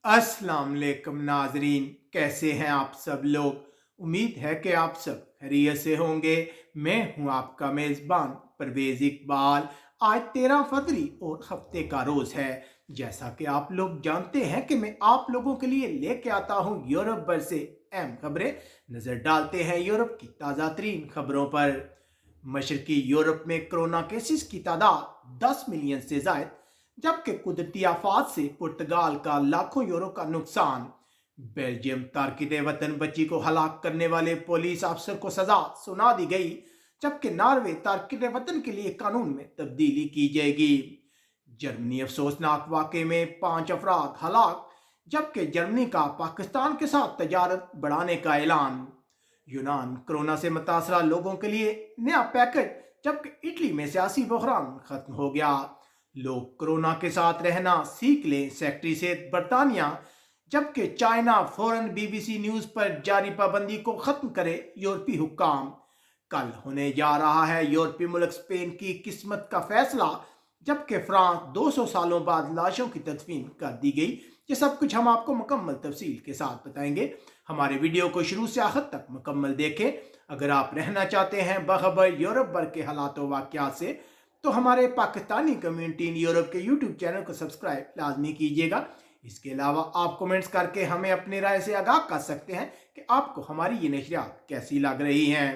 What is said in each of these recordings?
अस्सलाम वालेकुम नाजरीन, कैसे हैं आप सब लोग। उम्मीद है कि आप सब खैरियत से होंगे। मैं हूं आपका मेज़बान परवेज़ इकबाल। आज 13 फरवरी और हफ्ते का रोज़ है। जैसा कि आप लोग जानते हैं कि मैं आप लोगों के लिए लेके आता हूं यूरोप भर से अहम खबरें। नज़र डालते हैं यूरोप की ताज़ा तरीन खबरों पर। मशरकी यूरोप में कोरोना केसेस की तादाद 10 मिलियन से जायद, जबकि कुदरती आफात से पुर्तगाल का लाखों यूरो का नुकसान। बेल्जियम तारकिन वतन बच्ची को हलाक करने वाले पुलिस अफसर को सजा सुना दी गई, जबकि नॉर्वे तारकिन वतन के लिए कानून में तब्दीली की जाएगी। जर्मनी अफसोसनाक वाक़े में 5 अफराद हलाक, जबकि जर्मनी का पाकिस्तान के साथ तजारत बढ़ाने का ऐलान। यूनान कोरोना से मुतासरा लोगों के लिए नया पैकेज, जबकि इटली में सियासी बहरान खत्म हो गया। लोग कोरोना के साथ रहना सीख लें, सेक्रेटरी सेहत बरतानिया। जबकि चाइना फौरन बीबीसी न्यूज पर जारी पाबंदी को खत्म करे यूरोपीय हुक्काम। कल होने जा रहा है यूरोपीय मुल्क स्पेन की किस्मत का फैसला, जबकि फ्रांस 200 सालों बाद लाशों की तदफीन कर दी गई। ये सब कुछ हम आपको मुकम्मल तफसील के साथ बताएंगे। हमारे वीडियो को शुरू से आखिर तक मुकम्मल देखें। अगर आप रहना चाहते हैं बाखबर यूरोप भर के हालात व वाक़यात से, तो हमारे पाकिस्तानी कम्युनिटी इन यूरोप के यूट्यूब चैनल को सब्सक्राइब लाजमी कीजिएगा। इसके अलावा आप कमेंट्स करके हमें अपनी राय से आगाह कर सकते हैं कि आपको हमारी ये नशरियात कैसी लग रही हैं।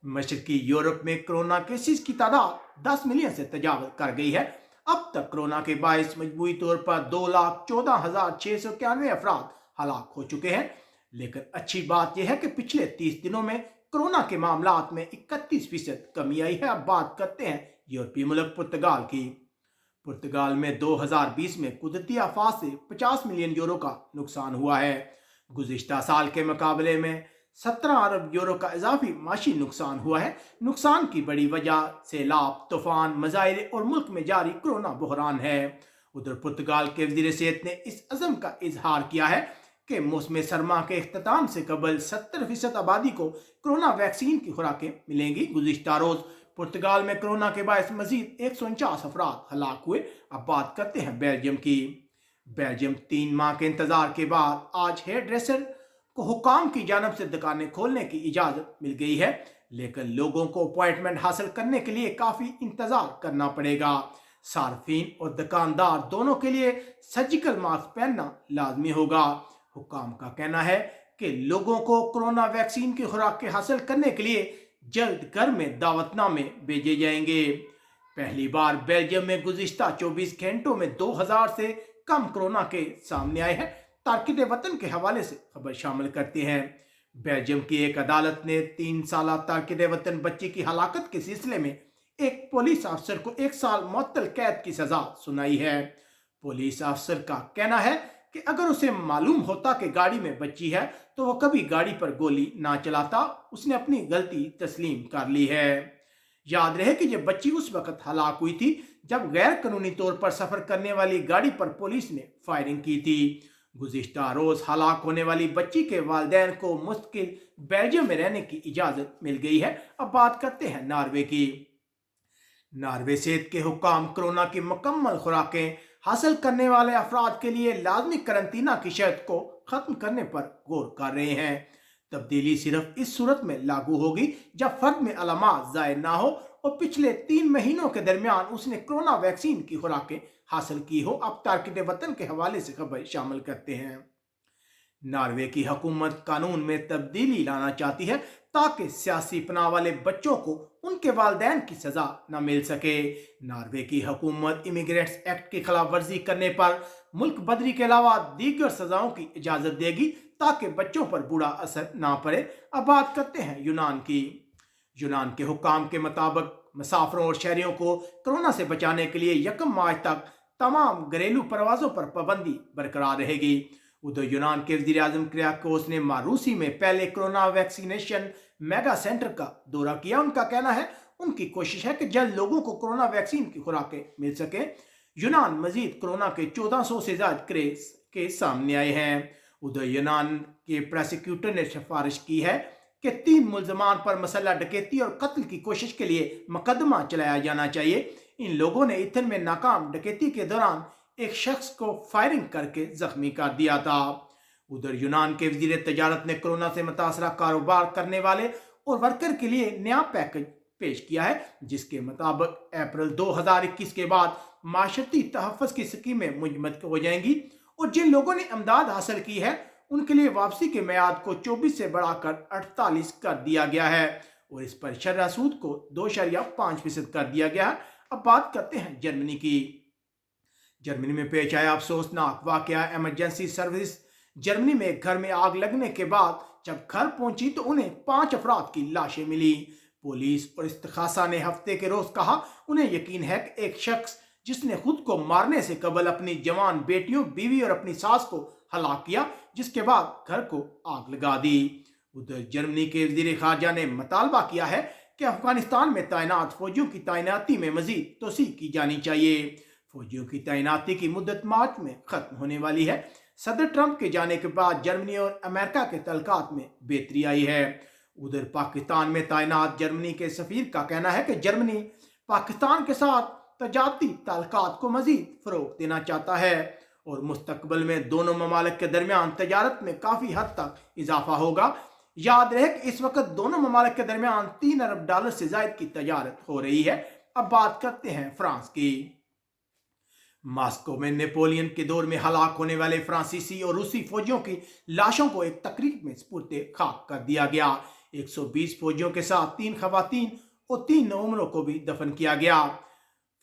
मशरकी यूरोप में कोरोना केसेस की तादाद 10 मिलियन से तजावज़ कर गई है। अब तक कोरोना के बायस मजमूई तौर पर 2,14,691 अफराद हलाक हो चुके हैं। लेकिन अच्छी बात यह है कि पिछले 30 दिनों में कोरोना के मामलात में 31% कमी आई है। अब बात करते हैं यूरोपीय मुल्क पुर्तगाल की। पुर्तगाल में 2020 में कुदरती आफात से 50 मिलियन यूरो का नुकसान हुआ है। गुज़िश्ता साल के मुकाबले में 17 अरब यूरो का इजाफी माशी नुकसान हुआ है। नुकसान की बड़ी वजह सैलाब, तूफान, मज़ाइल और मुल्क में जारी कोरोना बहरान है। उधर पुर्तगाल के वज़ीर सेहत ने इस अज़म का इजहार किया है कि मौसम सरमा के अख्ताम से कबल 70% आबादी को कोरोना वैक्सीन की खुराकें मिलेंगी। गुज़िश्ता रोज़ पुर्तगाल में कोरोना के बायस मजीद 149 अफराद हलाक हुए। अब बात करते हैं बेल्जियम की। बेल्जियम 3 माह के इंतजार के बाद आज हेयर ड्रेसर को हुकाम की जानब से दुकानें खोलने की इजाज़त मिल गई है, लेकिन लोगों को अपॉइंटमेंट हासिल करने के लिए काफ़ी इंतज़ार करना पड़ेगा। सार्फिन और दुकानदार दोनों के लिए सर्जिकल मास्क पहनना लाजमी होगा। हुकाम का कहना है कि लोगों को कोरोना वैक्सीन की खुराक हासिल करने के लिए जल्द घर में दावतनामे भेजे जाएंगे। पहली बार बेल्जियम में गुज़िश्ता 24 घंटों में 2000 से कम कोरोना के सामने आए हैं। तारकिन वतन के हवाले से खबर शामिल करते हैं। बेल्जियम की एक अदालत ने 3 साल तारकिन वतन बच्ची की हलाकत के सिलसिले में एक पुलिस अफसर को 1 साल मुअत्तल कैद की सजा सुनाई है। पुलिस अफसर का कहना है कि अगर उसे मालूम होता कि गाड़ी में बच्ची है तो वो कभी गाड़ी पर गोली ना चलाता। उसने अपनी गलती तस्लीम कर ली है। याद रहे कि जब बच्ची उस वक्त हलाक हुई थी जब गैर कानूनी तौर पर सफर करने वाली गाड़ी पर पुलिस ने फायरिंग की थी। गुज़िश्ता रोज हलाक होने वाली बच्ची के वालिदैन को मुस्तकिल बेल्जियम में रहने की इजाजत मिल गई है। अब बात करते हैं नॉर्वे की। नॉर्वे सेहत के हुक्काम कोरोना की मुकम्मल खुराकें हासिल करने वाले अफराद के लिए लाजमी करंतना की शर्त को खत्म करने पर गौर कर रहे हैं। तब्दीली सिर्फ इस सूरत में लागू होगी जब फर्द में अलामात ज़ाहिर ना हो और पिछले 3 महीनों के दरमियान उसने कोरोना वैक्सीन की खुराकें हासिल की हो। अब तारकिन वतन के हवाले से खबर शामिल करते हैं। नॉर्वे की हुकूमत कानून में तब्दीली लाना चाहती है ताकि सियासी पनाह वाले बच्चों को उनके वालिदैन की सजा न मिल सके। नॉर्वे की हुकूमत इमिग्रेंट्स एक्ट की खिलाफ वर्जी करने पर मुल्क बदरी के अलावा दीगर सजाओं की इजाज़त देगी ताकि बच्चों पर बुरा असर ना पड़े। अब बात करते हैं यूनान की। यूनान के हुक्काम के मुताबिक मुसाफरों और शहरियों को कोरोना से बचाने के लिए 1 मार्च तक तमाम घरेलू परवाज़ों पर पाबंदी बरकरार रहेगी। उधर यूनान के वज़ीर आज़म क्रियाकोस ने मारूसी में पहले कोरोना वैक्सीनेशन मेगा सेंटर का दौरा किया। उनका कहना है उनकी कोशिश है कि जल्द लोगों को कोरोना वैक्सीन की खुराकें मिल सके। यूनान मजीद कोरोना के 1400 से ज़्यादा केस के सामने आए हैं। उधर यूनान के प्रोसिक्यूटर ने सिफारिश की है कि 3 मुलजमान पर मसला डकैती और कत्ल की कोशिश के लिए मुकदमा चलाया जाना चाहिए। इन लोगों ने इथन में नाकाम डकैती के दौरान ایک شخص کو فائرنگ کر کے زخمی کر دیا تھا۔ ادھر یونان کے وزیر تجارت نے کورونا سے متاثرہ کاروبار کرنے والے اور ورکر کے لیے نیا پیکج پیش کیا ہے، جس کے مطابق اپریل 2021 کے بعد معاشرتی تحفظ کی اسکیمیں منجمد ہو جائیں گی اور جن لوگوں نے امداد حاصل کی ہے ان کے لیے واپسی کے میعاد کو 24 سے بڑھا کر 48 کر دیا گیا ہے اور اس پر شرح سود کو 2.5% کر دیا گیا ہے۔ اب بات کرتے ہیں جرمنی کی۔ جرمنی میں پیش آیا افسوسناک واقعہ۔ ایمرجنسی سروس جرمنی میں ایک گھر میں آگ لگنے کے بعد جب گھر پہنچی تو انہیں 5 افراد کی لاشیں ملی۔ پولیس اور استغاثہ نے ہفتے کے روز کہا انہیں یقین ہے کہ ایک شخص جس نے خود کو مارنے سے قبل اپنی جوان بیٹیوں، بیوی اور اپنی ساس کو ہلاک کیا، جس کے بعد گھر کو آگ لگا دی۔ ادھر جرمنی کے وزیر خارجہ نے مطالبہ کیا ہے کہ افغانستان میں تعینات فوجیوں کی تعیناتی میں مزید توسیع کی جانی چاہیے۔ فوجیوں کی تعیناتی کی مدت مارچ میں ختم ہونے والی ہے۔ صدر ٹرمپ کے جانے کے بعد جرمنی اور امریکہ کے تعلقات میں بہتری آئی ہے۔ ادھر پاکستان میں تعینات جرمنی کے سفیر کا کہنا ہے کہ جرمنی پاکستان کے ساتھ تجارتی تعلقات کو مزید فروغ دینا چاہتا ہے اور مستقبل میں دونوں ممالک کے درمیان تجارت میں کافی حد تک اضافہ ہوگا۔ یاد رہے کہ اس وقت دونوں ممالک کے درمیان $3 ارب سے زائد کی تجارت ہو رہی ہے۔ اب بات کرتے ہیں فرانس کی۔ ماسکو میں نیپولین کے دور میں ہلاک ہونے والے فرانسیسی اور روسی فوجیوں کی لاشوں کو ایک تقریب میں سپرد خاک کر دیا گیا۔ 120 فوجیوں کے ساتھ 3 خواتین اور 3 نوعمروں کو بھی دفن کیا گیا۔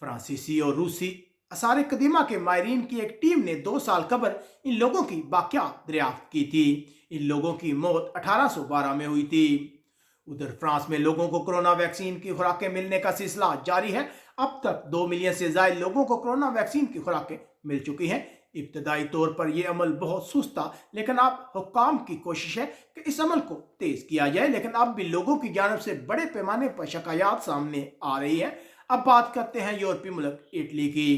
فرانسیسی اور روسی آثار قدیمہ کے ماہرین کی ایک ٹیم نے 2 سال قبل ان لوگوں کی باقیات دریافت کی تھی۔ ان لوگوں کی موت 1812 میں ہوئی تھی۔ ادھر فرانس میں لوگوں کو کورونا ویکسین کی خوراکیں ملنے کا سلسلہ جاری ہے۔ اب تک 2 ملین سے زائد لوگوں کو کورونا ویکسین کی خوراکیں مل چکی ہیں۔ ابتدائی طور پر یہ عمل بہت سست تھا، لیکن اب حکام کی کوشش ہے کہ اس عمل کو تیز کیا جائے، لیکن اب بھی لوگوں کی جانب سے بڑے پیمانے پر شکایات سامنے آ رہی ہے۔ اب بات کرتے ہیں یورپی ملک اٹلی کی۔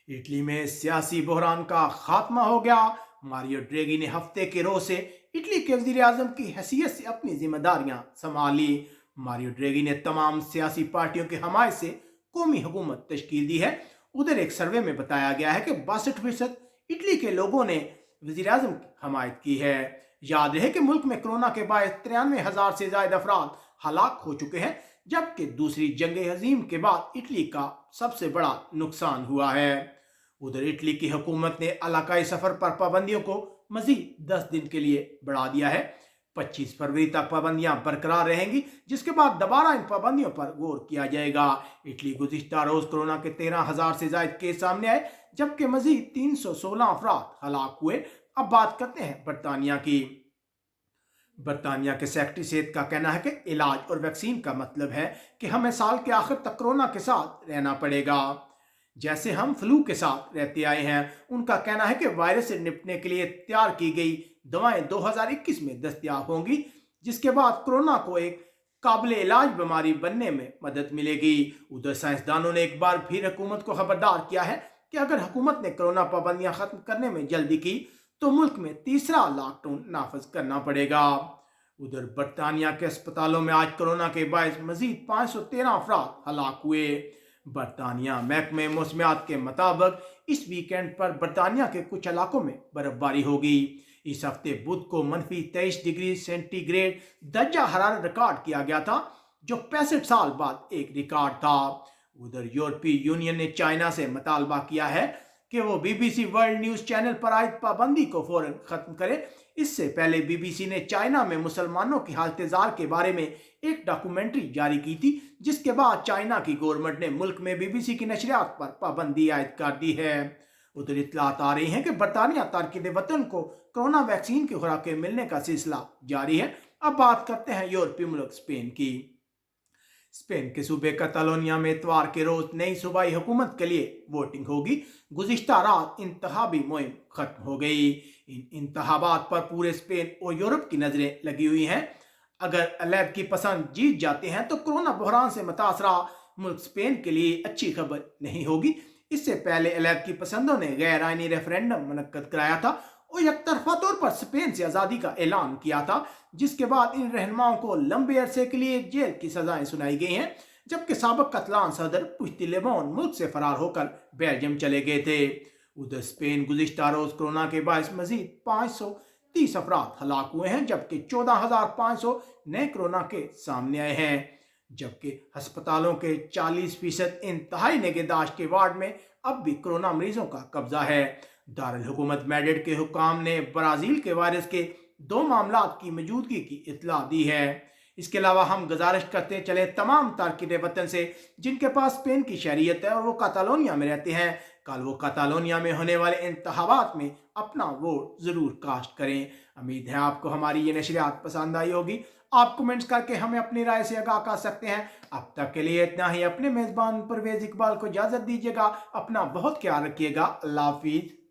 اٹلی میں سیاسی بحران کا خاتمہ ہو گیا۔ ماریو ڈریگی نے ہفتے کے روز سے اٹلی کے وزیر اعظم کی حیثیت سے اپنی ذمہ داریاں سنبھال لی۔ ماریو ڈریگی نے تمام سیاسی پارٹیوں کی حمایت سے قومی حکومت تشکیل دی ہے۔ ادھر ایک سروے میں بتایا گیا ہے کہ 62% اٹلی کے لوگوں نے وزیر اعظم کی حمایت کی ہے۔ یاد رہے کہ ملک میں کورونا کے باعث 93,000 سے زائد افراد ہلاک ہو چکے ہیں، جبکہ دوسری جنگ عظیم کے بعد اٹلی کا سب سے بڑا نقصان ہوا ہے۔ ادھر اٹلی کی حکومت نے علاقائی سفر پر پابندیوں کو مزید 10 دن کے لیے بڑھا دیا ہے۔ 25 فروری تک پابندیاں برقرار رہیں گی، جس کے بعد دوبارہ ان پابندیوں پر غور کیا جائے گا۔ اٹلی گزشتہ روز کورونا کے 13,000 سے زائد کیس سامنے آئے، جبکہ مزید 316 افراد ہلاک ہوئے۔ اب بات کرتے ہیں برطانیہ کی۔ برطانیہ کے سیکرٹری صحت کا کہنا ہے کہ علاج اور ویکسین کا مطلب ہے کہ ہمیں سال کے آخر تک کورونا کے ساتھ رہنا پڑے گا، جیسے ہم فلو کے ساتھ رہتے آئے ہیں۔ ان کا کہنا ہے کہ وائرس سے نپٹنے کے لیے تیار کی گئی دوائیں 2021 میں دستیاب ہوں گی، جس کے بعد کورونا کو ایک قابل علاج بیماری بننے میں مدد ملے گی۔ ادھر سائنسدانوں نے ایک بار پھر حکومت کو خبردار کیا ہے کہ اگر حکومت نے کورونا پابندیاں ختم کرنے میں جلدی کی تو ملک میں تیسرا لاک ڈاؤن نافذ کرنا پڑے گا۔ ادھر برطانیہ کے اسپتالوں میں آج کورونا کے باعث مزید 513 افراد ہلاک ہوئے۔ برطانیہ محکمہ موسمیات کے مطابق اس ویکینڈ پر برطانیہ کے کچھ علاقوں میں برف باری ہوگی۔ اس ہفتے بدھ کو -23 ڈگری سینٹی گریڈ درجہ حرارت ریکارڈ کیا گیا تھا، جو 65 سال بعد ایک ریکارڈ تھا۔ ادھر یورپی یونین نے چائنا سے مطالبہ کیا ہے کہ وہ BBC ورلڈ نیوز چینل پر عائد پابندی کو فوراً ختم کرے۔ اس سے پہلے BBC نے چائنا میں مسلمانوں کی حالت زار کے بارے میں ایک ڈاکومنٹری جاری کی تھی، جس کے بعد چائنا کی گورنمنٹ نے ملک میں BBC کی نشریات پر پابندی عائد کر دی ہے۔ ادھر اطلاعات آ رہی ہیں کہ برطانیہ تارکین وطن کو کورونا ویکسین کی خوراکیں ملنے کا سلسلہ جاری ہے۔ اب بات کرتے ہیں یورپی ملک اسپین کی۔ اسپین کے صوبے کتالونیا میں اتوار کے روز نئی صوبائی حکومت کے لیے ووٹنگ ہوگی۔ گزشتہ رات انتخابی مہم ختم ہو گئی۔ ان انتخابات پر پورے اسپین اور یورپ کی نظریں لگی ہوئی ہیں۔ اگر علیحدگی پسند جیت جاتے ہیں تو کورونا بحران سے متاثرہ ملک اسپین کے لیے اچھی خبر نہیں ہوگی۔ اس سے پہلے علیحدگی پسندوں نے غیر آئینی ریفرینڈم منعقد کرایا تھا اور یک طرفہ طور پر اسپین سے آزادی کا اعلان کیا تھا، جس کے بعد ان رہنماؤں کو لمبے عرصے کے لیے جیل کی سزائیں سنائی گئی ہیں۔ जबकि साबिक कतलान सदर पुश्तिलेमोन मुल्क से फरार होकर बेल्जियम चले गए थे। उधर स्पेन गुज़िश्ता रोज कोरोना के बायस मजीद 530 अफराद हलाक हुए हैं, जबकि 14,500 नए कोरोना के सामने आए हैं। जबकि अस्पतालों के 40% इंतहाई निगहदाश्त के वार्ड में अब भी कोरोना मरीजों का कब्जा है। दारुल हुकूमत मैड्रिड के हुक्काम ने ब्राज़ील के वायरस के 2 मामलात की मौजूदगी की इत्तला दी है। इसके अलावा हम गुजारिश करते चले तमाम तारकिन वतन से जिनके पास स्पेन की शहरियत है और वो कातालोनिया में रहते हैं, कल वो कातालोनिया में होने वाले इंतखाबात में अपना वोट ज़रूर कास्ट करें। उम्मीद है आपको हमारी ये नशरियात पसंद आई होगी। आप कमेंट्स करके हमें अपनी राय से आगाह कर सकते हैं। अब तक के लिए इतना ही। अपने मेज़बान परवेज़ इकबाल को इजाज़त दीजिएगा। अपना बहुत ख्याल रखिएगा। अल्लाह हाफिज़।